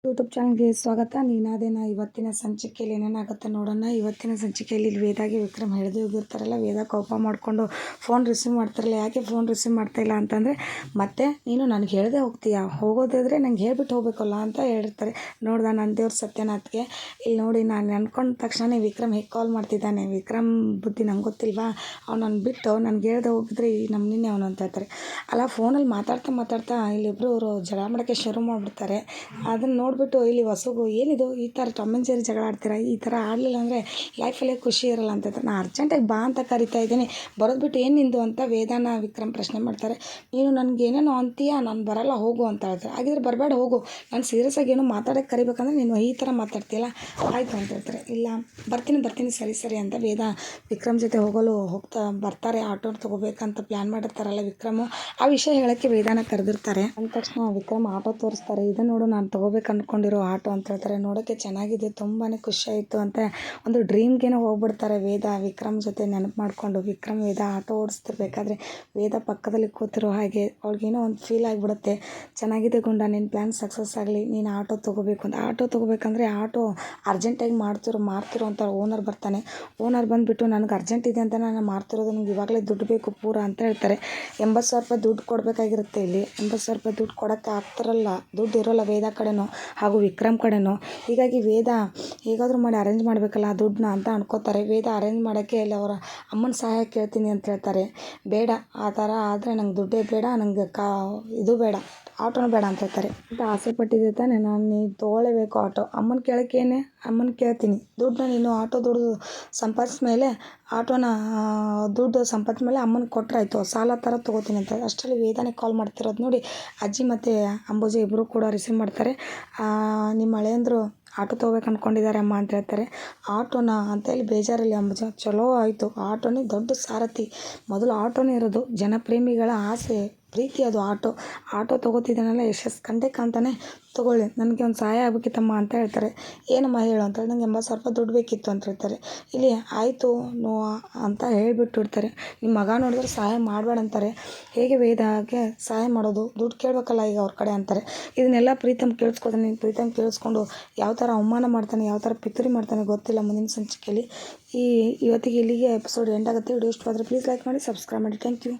YouTube ಚಾನಲ್ಗೆ ಸ್ವಾಗತ. ನೀನಾದೇನ ಇವತ್ತಿನ ಸಂಚಿಕೆಯಲ್ಲಿ ಏನೇನಾಗುತ್ತೆ ನೋಡೋಣ. ಇವತ್ತಿನ ಸಂಚಿಕೆಯಲ್ಲಿ ಇಲ್ಲಿ ವೇದಾಗೆ ವಿಕ್ರಮ್ ಹಿಡಿದು ಹೋಗಿರ್ತಾರಲ್ಲ, ವೇದ ಕೋಪ ಮಾಡಿಕೊಂಡು ಫೋನ್ ರಿಸೀವ್ ಮಾಡ್ತಾರಲ್ಲ. ಯಾಕೆ ಫೋನ್ ರಿಸೀವ್ ಮಾಡ್ತಾಯಿಲ್ಲ ಅಂತಂದರೆ, ಮತ್ತೆ ನೀನು ನನಗೆ ಹೇಳದೆ ಹೋಗ್ತೀಯಾ, ಹೋಗೋದಾದರೆ ನಂಗೆ ಹೇಳ್ಬಿಟ್ಟು ಹೋಗ್ಬೇಕಲ್ಲ ಅಂತ ಹೇಳಿರ್ತಾರೆ. ನೋಡ್ದ ನನ್ನ ದೇವ್ರ ಸತ್ಯನಾಥ್ಗೆ ಇಲ್ಲಿ ನೋಡಿ, ನಾನು ಅಂದ್ಕೊಂಡ ತಕ್ಷಣ ವಿಕ್ರಮ್ ಹೇಗೆ ಕಾಲ್ ಮಾಡ್ತಿದ್ದಾನೆ. ವಿಕ್ರಮ್ ಬುದ್ಧಿ ನಂಗೆ ಗೊತ್ತಿಲ್ವಾ, ಅವ್ನು ನನ್ನ ಬಿಟ್ಟು ನನಗೆ ಹೇಳ್ದೆ ಹೋಗಿದ್ರೆ ಈ ನಮ್ಮನ್ನೇ ಅವನು ಅಂತ ಹೇಳ್ತಾರೆ. ಅಲ್ಲ, ಫೋನಲ್ಲಿ ಮಾತಾಡ್ತಾ ಇಲ್ಲಿಬ್ಬರು ಅವರು ಜಗಳ ಮಾಡೋಕ್ಕೆ ಶುರು ಮಾಡಿಬಿಡ್ತಾರೆ. ಅದನ್ನು ನೋಡಿಬಿಟ್ಟು ಇಲ್ಲಿ ಹೊಸಗು ಏನಿದು ಈ ಥರ ಟಾಮ್ ಆ್ಯಂಡ್ ಜೆರ್ರಿ ಜಗಳ ಆಡ್ತೀರಾ, ಈ ಥರ ಆಡಲಿಲ್ಲ ಅಂದರೆ ಲೈಫಲ್ಲೇ ಖುಷಿ ಇರಲ್ಲ ಅಂತ ಹೇಳ್ತಾರೆ. ನಾನು ಅರ್ಜೆಂಟಾಗಿ ಬಾ ಅಂತ ಕರಿತಾ ಇದ್ದೀನಿ, ಬರೋದು ಬಿಟ್ಟು ಏನು ನಿಂದು ಅಂತ ವೇದಾನ ವಿಕ್ರಮ್ ಪ್ರಶ್ನೆ ಮಾಡ್ತಾರೆ. ನೀನು ನನಗೆ ಏನೇನೋ ಅಂತೀಯ, ನಾನು ಬರಲ್ಲ ಹೋಗು ಅಂತ ಹೇಳ್ತಾರೆ. ಹಾಗಿದ್ರೆ ಬರಬೇಡ ಹೋಗು, ನಾನು ಸೀರಿಯಸ್ಸಾಗಿ ಏನೋ ಮಾತಾಡೋಕ್ಕೆ ಕರಿಬೇಕಂದ್ರೆ ನೀನು ಈ ಥರ ಮಾತಾಡ್ತೀಯಲ್ಲ, ಆಯಿತು ಅಂತ ಹೇಳ್ತಾರೆ. ಇಲ್ಲ ಬರ್ತೀನಿ ಸರಿ ಅಂತ ವೇದ ವಿಕ್ರಮ್ ಜೊತೆ ಬರ್ತಾರೆ. ಆಟೋ ತೊಗೋಬೇಕಂತ ಪ್ಲ್ಯಾನ್ ಮಾಡಿರ್ತಾರಲ್ಲ ವಿಕ್ರಮು, ಆ ವಿಷಯ ಹೇಳೋಕ್ಕೆ ವೇದಾನ ಕರೆದಿರ್ತಾರೆ. ಅಂದ ತಕ್ಷಣ ವಿಕ್ರಮ್ ಆಟೋ ತೋರಿಸ್ತಾರೆ. ಇದನ್ನು ನೋಡು, ನಾನು ತೊಗೋಬೇಕು ಅಂದ್ಕೊಂಡಿರೋ ಆಟೋ ಅಂತ ಹೇಳ್ತಾರೆ. ನೋಡೋಕ್ಕೆ ಚೆನ್ನಾಗಿದೆ, ತುಂಬಾ ಖುಷಿಯಾಯಿತು ಅಂತ ಒಂದು ಡ್ರೀಮ್ಗೇನೋ ಹೋಗ್ಬಿಡ್ತಾರೆ ವೇದ ವಿಕ್ರಮ್ ಜೊತೆ ನೆನಪು ಮಾಡಿಕೊಂಡು. ವೇದ ಆಟೋ ಓಡಿಸ್ತಿರ್ಬೇಕಾದ್ರೆ ವೇದ ಪಕ್ಕದಲ್ಲಿ ಕೂತಿರೋ ಹಾಗೆ ಅವ್ಳಿಗೇನೋ ಒಂದು ಫೀಲ್ ಆಗಿಬಿಡುತ್ತೆ. ಚೆನ್ನಾಗಿದೆ ಗುಂಡ, ನಿನ್ನ ಪ್ಲ್ಯಾನ್ ಸಕ್ಸಸ್ ಆಗಲಿ, ನೀನು ಆಟೋ ತೊಗೋಬೇಕು ಅಂತ. ಆಟೋ ತೊಗೋಬೇಕಂದ್ರೆ ಆಟೋ ಅರ್ಜೆಂಟಾಗಿ ಮಾರ್ತಿರೋ ಅಂತ ಓನರ್ ಬರ್ತಾನೆ. ಓನರ್ ಬಂದುಬಿಟ್ಟು ನನಗೆ ಅರ್ಜೆಂಟ್ ಇದೆ ಅಂತ ನಾನು ಮಾರ್ತಿರೋದು, ನನಗೆ ಇವಾಗಲೇ ದುಡ್ಡು ಬೇಕು ಪೂರ ಅಂತ ಹೇಳ್ತಾರೆ. 80,000 ರೂಪಾಯಿ ದುಡ್ಡು ಕೊಡಬೇಕಾಗಿರುತ್ತೆ. ಇಲ್ಲಿ 80,000 ರೂಪಾಯಿ ದುಡ್ಡು ಕೊಡೋಕ್ಕೆ ಆಗ್ತಿರಲ್ಲ, ದುಡ್ಡು ಇರೋಲ್ಲ ವೇದ ಕಡೆನೂ ಹಾಗೂ ವಿಕ್ರಮ್ ಕಡೆನೂ. ಹೀಗಾಗಿ ವೇದ ಹೇಗಾದರೂ ಮಾಡಿ ಅರೇಂಜ್ ಮಾಡಬೇಕಲ್ಲ ಆ ದುಡ್ಡನ್ನ ಅಂತ ಅನ್ಕೋತಾರೆ. ವೇದ ಅರೇಂಜ್ ಮಾಡೋಕ್ಕೆ ಇಲ್ಲಿ ಅವರ ಅಮ್ಮನ ಸಹಾಯ ಕೇಳ್ತೀನಿ ಅಂತ ಹೇಳ್ತಾರೆ. ಬೇಡ, ಆ ಥರ ಆದರೆ ನಂಗೆ ದುಡ್ಡೇ ಬೇಡ, ನಂಗೆ ಇದು ಬೇಡ, ಆಟೋನೂ ಬೇಡ ಅಂತ ಹೇಳ್ತಾರೆ. ಅಂತ ಆಸೆ ಪಟ್ಟಿದ್ದೆ ತಾನೆ, ನಾನು ನೀನು ತೊಗೊಳ್ಳೇಬೇಕು ಆಟೋ. ಅಮ್ಮನ ಕೇಳೋಕ್ಕೇನೆ, ಅಮ್ಮನ ಕೇಳ್ತೀನಿ, ದುಡ್ಡನ್ನ ನೀನು ಆಟೋ ದುಡ್ಡು ಸಂಪಾದಿಸಿದ ಮೇಲೆ ದುಡ್ಡು ಸಂಪಾದಿಸಿದ ಮೇಲೆ ಅಮ್ಮನಿಗೆ ಕೊಟ್ಟರಾಯ್ತು, ಸಾಲ ಥರ ತೊಗೋತೀನಿ ಅಂತ. ಅಷ್ಟರಲ್ಲಿ ವೇದಾನೆ ಕಾಲ್ ಮಾಡ್ತಿರೋದು ನೋಡಿ ಅಜ್ಜಿ ಮತ್ತು ಅಂಬುಜಾ ಇಬ್ಬರು ಕೂಡ ರಿಸೀವ್ ಮಾಡ್ತಾರೆ. ನಿಮ್ಮ ಹಳೆಯಂದ್ರು ಆಟೋ ತೊಗೋಬೇಕು ಅಂದ್ಕೊಂಡಿದ್ದಾರೆ ಅಮ್ಮ ಅಂತ ಹೇಳ್ತಾರೆ. ಆಟೋನ ಅಂತ ಹೇಳಿ ಬೇಜಾರಲ್ಲಿ ಅಂಬುಜಾ, ಚಲೋ ಆಯಿತು, ಆಟೋನೇ ದೊಡ್ಡ ಸಾರಥಿ. ಮೊದಲು ಆಟೋನೇ ಇರೋದು ಜನಪ್ರೇಮಿಗಳ ಆಸೆ ಪ್ರೀತಿ, ಅದು ಆಟೋ ತೊಗೋತಿದ್ದಾನಲ್ಲ ಯಶಸ್ ಕಂಡೇ ಕಾಣ್ತಾನೆ. ತೊಗೊಳ್ಳಿ, ನನಗೆ ಒಂದು ಸಹಾಯ ಆಗಬೇಕಿತ್ತಮ್ಮ ಅಂತ ಹೇಳ್ತಾರೆ. ಏನಮ್ಮ ಹೇಳು ಅಂತ ಹೇಳಿ, ನಂಗೆ 80,000 ರೂಪಾಯಿ ದುಡ್ಡು ಬೇಕಿತ್ತು ಅಂತ ಹೇಳ್ತಾರೆ. ಇಲ್ಲಿ ಆಯಿತು ನೋ ಅಂತ ಹೇಳಿಬಿಟ್ಟಿರ್ತಾರೆ. ನಿಮ್ಮ ಮಗ ನೋಡಿದ್ರೆ ಸಹಾಯ ಮಾಡಬೇಡ ಅಂತಾರೆ. ಹೇಗೆ ವೇದಾಗೆ ಸಹಾಯ ಮಾಡೋದು, ದುಡ್ಡು ಕೇಳಬೇಕಲ್ಲ ಈಗ ಅವ್ರ ಕಡೆ ಅಂತಾರೆ. ಇದನ್ನೆಲ್ಲ ಪ್ರೀತಮ್ ಕೇಳಿಸ್ಕೊತಾನೆ. ಪ್ರೀತಮ್ ಕೇಳಿಸ್ಕೊಂಡು ಯಾವ ಥರ ಅವಮಾನ ಮಾಡ್ತಾನೆ, ಯಾವ ಥರ ಪಿತೂರಿ ಮಾಡ್ತಾನೆ ಗೊತ್ತಿಲ್ಲ. ಮುಂದಿನ ಸಂಚಿಕೆಯಲ್ಲಿ ಇವತ್ತಿಗೆ ಇಲ್ಲಿಗೆ ಎಪಿಸೋಡ್ ಎಂಡ್ ಆಗುತ್ತೆ. ವಿಡಿಯೋ ಇಷ್ಟವಾದರೆ ಪ್ಲೀಸ್ ಲೈಕ್ ಮಾಡಿ, ಸಬ್ಸ್ಕ್ರೈಬ್ ಮಾಡಿ. Thank you.